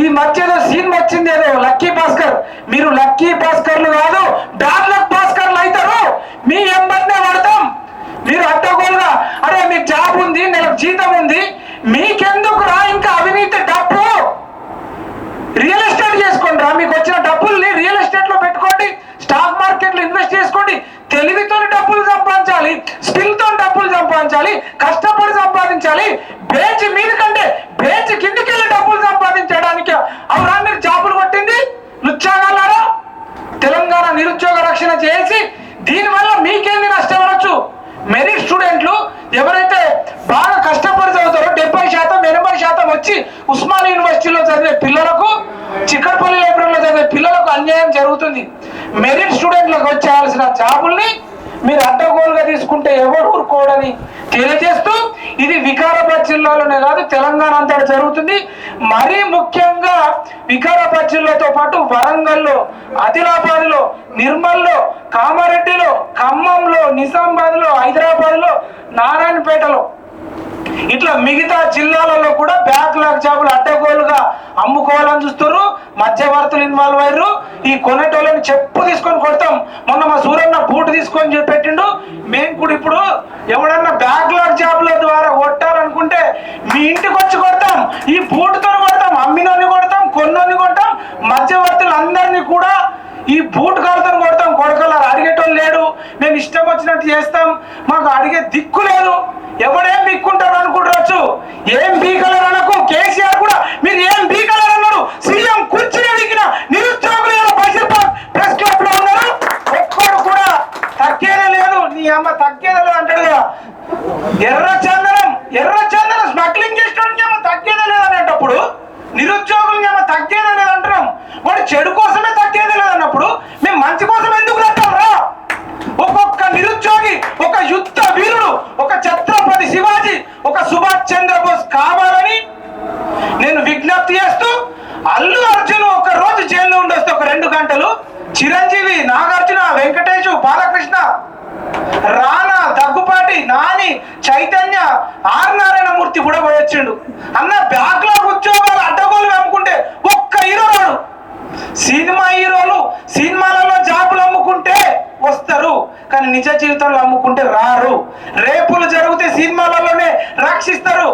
ఈ మధ్యలో సీన్ వచ్చింది ఏదో లక్కీ భాస్కర్. మీరు లక్కీ భాస్కర్లు కాదు, బ్యాడ్ లక్ భాస్కర్లు అవుతారు. మీ ఎంబడినే పడతాం. మీరు అడ్డగోలుగా అరే మీకు జాబ్ ఉంది, నెలకు జీతం ఉంది, మీకెందుకు రా ఇంకా అవినీతి డబ్బు? రియల్ ఎస్టేట్ చేసుకోండి రా. మీకు వచ్చిన డబ్బుల్ని రియల్ ఎస్టేట్ లో పెట్టుకోండి, స్టాక్ మార్కెట్ లో ఇన్వెస్ట్ చేసుకోండి. తెలివితో డబ్బులు సంపాదించాలి, స్కిల్ తో డబ్బులు సంపాదించాలి, కష్టపడి సంపాదించాలి. బేంచ్ మీద కంటే బేంచ్ కిందికి వెళ్ళి డబ్బులు సంపాదించడానికి అవునా మీరు జాబులు కొట్టింది? లుచ్చాగలరా? తెలంగాణ నిరుద్యోగ రక్షణ చేసి దీనివల్ల మీకేంది నష్టం అనొచ్చు? మెరిట్ స్టూడెంట్లు ఎవరైతే బాగా కష్టపడి చదువుతారో 70%, 80% వచ్చి ఉస్మానియా యూనివర్సిటీలో చదివే పిల్లలకు, చిక్కడపల్లి లైబ్రరీలో చదివే పిల్లలకు అన్యాయం జరుగుతుంది. మెరిట్ స్టూడెంట్లకు వచ్చేయాల్సిన జాబుల్ని మీరు అడ్డగోలుగా తీసుకుంటే ఎవరు ఊరుకోవడని తెలియజేస్తూ, ఇది వికారాబాద్ జిల్లాలోనే కాదు తెలంగాణ అంతా జరుగుతుంది. మరీ ముఖ్యంగా వికారాబాద్ జిల్లాతో పాటు వరంగల్లో, ఆదిలాబాద్లో, నిర్మల్లో, కామారెడ్డిలో, ఖమ్మంలో, నిజామాబాద్లో, హైదరాబాద్లో, నారాయణపేటలో ఇట్లా మిగతా జిల్లాలలో కూడా బ్యాక్లాగ్ జాబులు అడ్డగోలుగా అమ్ముకోవాలని చూస్తారు. మధ్యవర్తులు ఇన్వాల్వ్ అయ్యారు. ఈ కొనేటోళ్ళని చెప్పు తీసుకొని కొడతాం. మొన్న మా సూరన్న బూట్ తీసుకొని పెట్టిండు. మేము కూడా ఇప్పుడు ఎవడన్నా బ్యాక్లాగ్ జాబుల ద్వారా కొట్టాలనుకుంటే మీ ఇంటికి వచ్చి కొడతాం. ఈ బూట్తో కొడతాం, అమ్మినోని కొడతాం, కొన్నోని కొడతాం, మధ్యవర్తులు అందరినీ కూడా ఈ బూట్ కాలుతో కొడతాం. కొడకలారు అడిగేటోళ్ళు లేడు, మేము ఇష్టం వచ్చినట్టు చేస్తాం, మాకు అడిగే దిక్కు లేదు. ఎవడేం బీక్కుంటారు అనుకుంటారు. ఏం బీకలర్ అనకు. కేసీఆర్ కూడా మీరు ఏం బీకలర్ అన్నారు. సీఎం కూర్చుని అడిగిన నిరుద్యోగులు ప్రెస్ క్లబ్ లో ఉన్నారు. ఒక్కడు కూడా తగ్గేదే లేదు. నీ అమ్మ తగ్గేదే లేదు అంటాడు కదా. ఎర్ర చందనం స్మగ్లింగ్ చేసేటోడికి ఏమో తగ్గేదే లేదు అనేటప్పుడు నిరుద్యోగులకి ఏమో తగ్గేదే లేదు అంటున్నాం. వాడు చెడు కోసమే తగ్గేదే లేదు అన్నప్పుడు మేము మంచి కోసం ఎందుకు తగ్గాం రా? ఒక్కొక్క నిరుద్యోగి ఒక యుద్ధ వీరుడు, ఒక ఛత్రపతి శివాజీ, ఒక సుభాష్ చంద్రబోస్ కావాలని నేను విజ్ఞప్తి చేస్తూ, అల్లు అర్జున్ ఒక రోజు జైల్లో ఉండొస్తే ఒక 2 గంటలు, చిరంజీవి, నాగార్జున, వెంకటేష్, బాలకృష్ణ, రానా, దగ్గుపాటి, నాని, చైతన్య, ఆర్ నారాయణమూర్తి కూడా పోయొచ్చిండు. అన్న బ్యాక్లాగ్ ఉద్యోగాలు అడ్డగోలు అమ్ముకుంటే ఒక్క హీరో రాడు. సినిమా హీరోలు సినిమాలలో జాబులు అమ్ముకుంటే వస్తారు, కానీ నిజ జీవితంలో అమ్ముకుంటే రారు. రేపులు జరిగితే సినిమాలలోనే రక్షిస్తారు,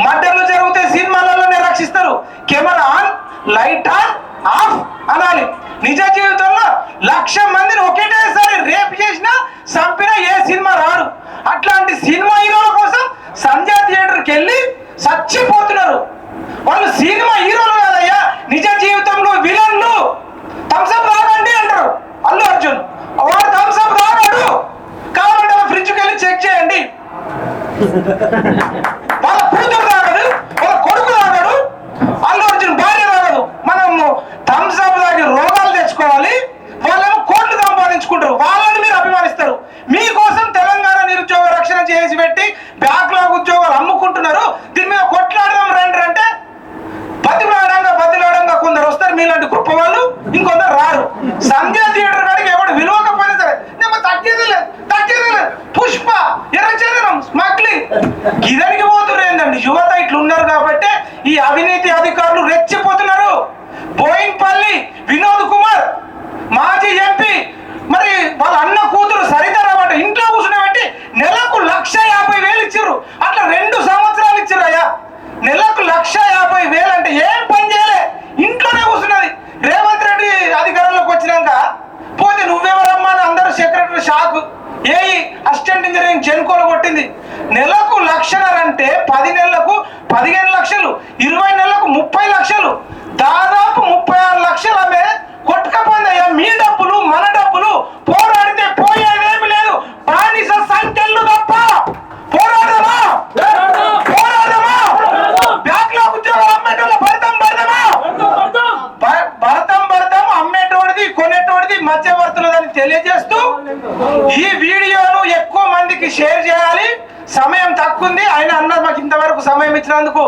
మర్డర్లు జరిగితే సినిమాలలోనే రక్షిస్తారు. Camera on, light on, off అనాలి. నిజ జీవితంలో 1,00,000 మందిని ఒకేటేసారి రేపు చేసినా చంపినా ఏ సినిమా రాడు. అట్లాంటి సినిమా హీరోల కోసం సంజయ్ థియేటర్కి వెళ్ళి చచ్చిపోతున్నారు. వాళ్ళు సినిమా హీరోలు కాదయ్యా, నిజ జీవితంలో విలన్లు. థమ్స్అప్ తాగండి అంటారు అల్లు అర్జున్. వాడు థమ్స్అప్ తాగాడు, కావాలంటే ఫ్రిడ్జ్కి వెళ్ళి చెక్ చేయండి. వాళ్ళ కూతురు తాగదు, వాళ్ళ కొడుకు తాగాడు, అల్లు అర్జున్ భార్య తాగదు. మనం థమ్స్అప్ తాగి రోగాలు తెచ్చుకోవాలి, వాళ్ళేమో కోట్లు సంపాదించుకుంటారు. వాళ్ళని మీరు అభిమానిస్తారు. మీకోసం తెలంగాణ నిరుద్యోగ రక్షణ చేసి పెట్టి బ్యాక్లాగ్ ఉద్యోగాలు అమ్ముకుంటున్నారు. దీని మీద కొట్లాడదాం రండి అంటే బతిలాడంగా కొందరు వస్తారు. మీలాంటి గొప్ప వాళ్ళు ఇంకొందరు రారు. సంజయ్ థియేటర్ కాడికి ఎవడు విలువకపోయినా సరే నేను తగ్గేది లేదు. పుష్ప, ఎర్రచందనం, స్మగ్లింగ్ గిదనికి పోతున్నారు. ఏంటండి యువత ఇట్లా ఉన్నారు కాబట్టి ఈ అవినీతి అధికారులు రెచ్చిపోతున్నారు. బోయింగ్పల్లి వినోద్ కుమార్ మాజీ ఎంపీ, మరి వాళ్ళ అన్న కూతురు సరిత రాబట్ట ఇంట్లో కూర్చునేబట్టి నెలకు 1,50,000 ఇచ్చారు. అట్లా 2 సంవత్సరాలు ఇచ్చారు అయ్యా. నెలకు 1,50,000 అంటే ఏం పని చేయలే, ఇంట్లోనే కూర్చున్నది. రేవంత్ రెడ్డి అధికారంలోకి వచ్చినాక పోతే నువ్వెవరమ్మా అని అందరూ సెక్రటరీ షాక్. అసిస్టెంట్ ఇంజనీరింగ్ జెన్కోలు కొట్టింది. నెలకు 1,50,000 అంటే 10 నెలలకు 15 లక్షలు, 20 నెలలకు 30 లక్షలు, దాదాపు 36 లక్షలు ఆమె కొట్టుకపోయిందయ్యా. మీ డబ్బులు మన డబ్బులు, పోరాడితే పోయేదేమి లేదు. బానిస సంఖ్యలు తప్ప పోరాడమా? బ్యాక్లాగ్ ఉద్యోగాలు అమ్మేటోళ్ళ భరతం అమ్మేటోడిది కొనేటోడిది మధ్యవర్తులదని తెలియజేస్తూ ఈ వీడియోను ఎక్కువ మందికి షేర్ చేయాలి. సమయం తక్కువ ఉంది, ఆయన అన్నారు మాకు ఇంతవరకు సమయం ఇచ్చినందుకు